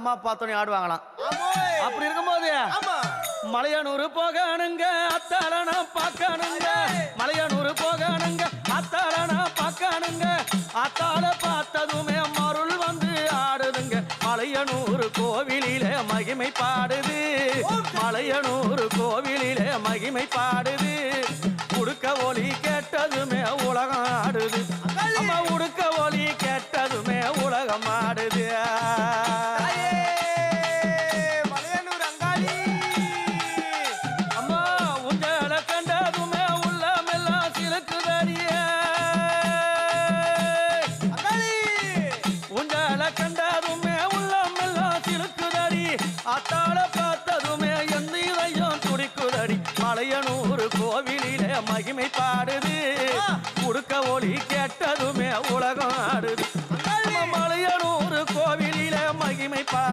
அம்மா பார்த்தோன்னே ஆடுவாங்களாம். அப்படி இருக்கும்போது மலையனூர் போகணுங்க அத்தாளனா பார்க்கணுங்க, மலையனூர் போகணுங்க அத்தாளனா பார்க்கணுங்க. அத்தாள பார்த்ததுமே மருள் வந்து ஆடுதுங்க, மலையனூர் கோவிலிலே மகிமை பாடுது, மலையனூர் கோவிலிலே மகிமை பாடுது. உடுக்க ஒலி கேட்டதுமே உலகம் ஆடுது, அம்மா உடுக்க ஒலி கேட்டதுமே உலகம் ஆடுது. மலையனூர் அங்காளி அம்மா உங்களை கண்டதுமே உள்ளமெல்லாம் சிலுக்குதடிய, உங்களை கண்டதுமே உள்ளமெல்லாம் சிலுக்குதடி. அத்தாள பார்த்ததுமே எந்த இதயம் துடிக்குதடி, மலையனூர் கோவிலிலே மகிமை பாடுது, உடுக்க ஒலி கேட்டதுமே உலகம் ஆடுது.